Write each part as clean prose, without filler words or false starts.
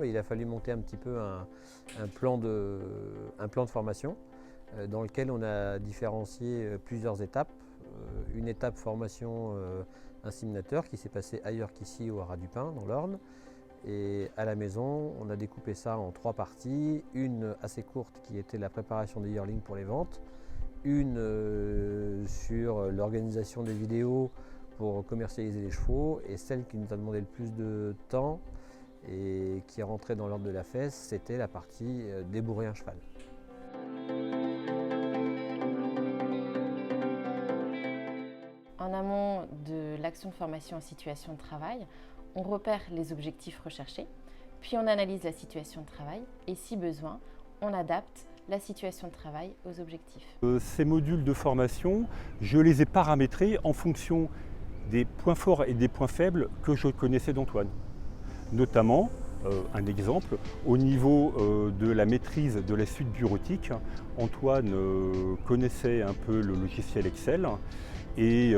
Il a fallu monter un petit peu un plan de formation dans lequel on a différencié plusieurs étapes. Une étape formation inséminateur qui s'est passée ailleurs qu'ici au Haras du Pin dans l'Orne. Et à la maison, on a découpé ça en 3 parties. Une assez courte qui était la préparation des yearlings pour les ventes. Une sur l'organisation des vidéos pour commercialiser les chevaux. Et celle qui nous a demandé le plus de temps et qui est rentrée dans l'ordre de la fesse, c'était la partie débourrer un cheval. En amont de l'action de formation en situation de travail, on repère les objectifs recherchés, puis on analyse la situation de travail et si besoin, on adapte la situation de travail aux objectifs. Ces modules de formation, je les ai paramétrés en fonction des points forts et des points faibles que je connaissais d'Antoine. Notamment, un exemple, au niveau de la maîtrise de la suite bureautique, Antoine connaissait un peu le logiciel Excel et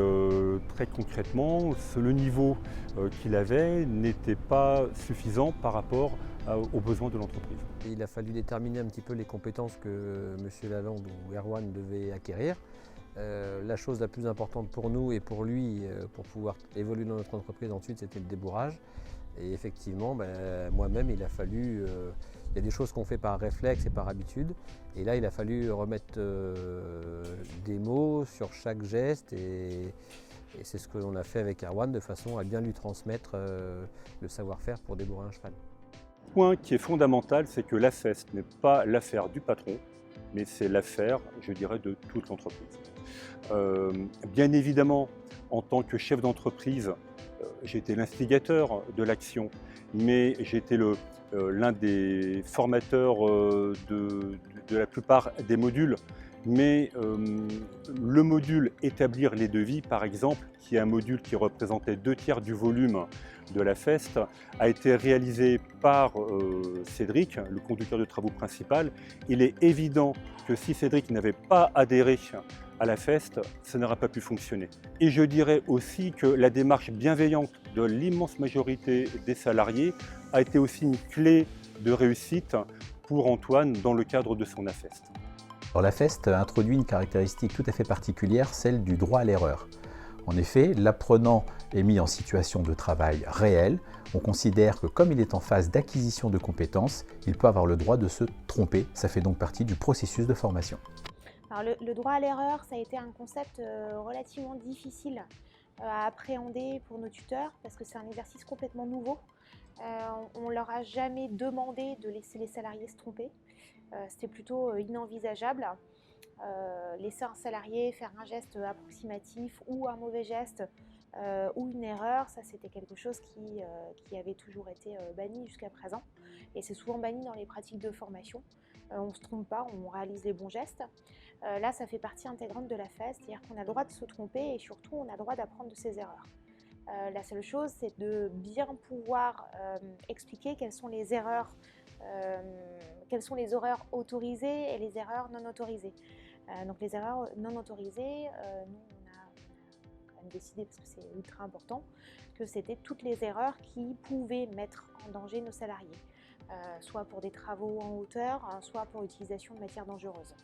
très concrètement, le niveau qu'il avait n'était pas suffisant par rapport aux besoins de l'entreprise. Il a fallu déterminer un petit peu les compétences que M. Lalande ou Erwan devaient acquérir. La chose la plus importante pour nous et pour lui, pour pouvoir évoluer dans notre entreprise ensuite, c'était le débourrage. Et effectivement, moi-même, il a fallu... il y a des choses qu'on fait par réflexe et par habitude. Et là, il a fallu remettre des mots sur chaque geste. Et c'est ce que l'on a fait avec Erwan, de façon à bien lui transmettre le savoir-faire pour débourrer un cheval. Le point qui est fondamental, c'est que la fesse n'est pas l'affaire du patron, mais c'est l'affaire, je dirais, de toute l'entreprise. Bien évidemment, en tant que chef d'entreprise, j'étais l'instigateur de l'action, mais j'étais l'un des formateurs de la plupart des modules. Mais le module établir les devis, par exemple, qui est un module qui représentait 2/3 du volume de la FEST, a été réalisé par Cédric, le conducteur de travaux principal. Il est évident que si Cédric n'avait pas adhéré à la FEST, ça n'aurait pas pu fonctionner. Et je dirais aussi que la démarche bienveillante de l'immense majorité des salariés a été aussi une clé de réussite pour Antoine dans le cadre de son AFEST. Alors, la FEST introduit une caractéristique tout à fait particulière, celle du droit à l'erreur. En effet, l'apprenant est mis en situation de travail réel. On considère que comme il est en phase d'acquisition de compétences, il peut avoir le droit de se tromper. Ça fait donc partie du processus de formation. Alors le droit à l'erreur, ça a été un concept relativement difficile à appréhender pour nos tuteurs parce que c'est un exercice complètement nouveau. On ne leur a jamais demandé de laisser les salariés se tromper. C'était plutôt inenvisageable. Laisser un salarié faire un geste approximatif ou un mauvais geste ou une erreur, ça c'était quelque chose qui avait toujours été banni jusqu'à présent. Et c'est souvent banni dans les pratiques de formation. On ne se trompe pas, on réalise les bons gestes. Là, ça fait partie intégrante de la FEST, c'est-à-dire qu'on a le droit de se tromper et surtout on a le droit d'apprendre de ses erreurs. La seule chose, c'est de bien pouvoir expliquer quelles sont les erreurs autorisées et les erreurs non autorisées. Donc les erreurs non autorisées, nous on a quand même décidé, parce que c'est ultra important, que c'était toutes les erreurs qui pouvaient mettre en danger nos salariés, soit pour des travaux en hauteur, soit pour l'utilisation de matières dangereuses.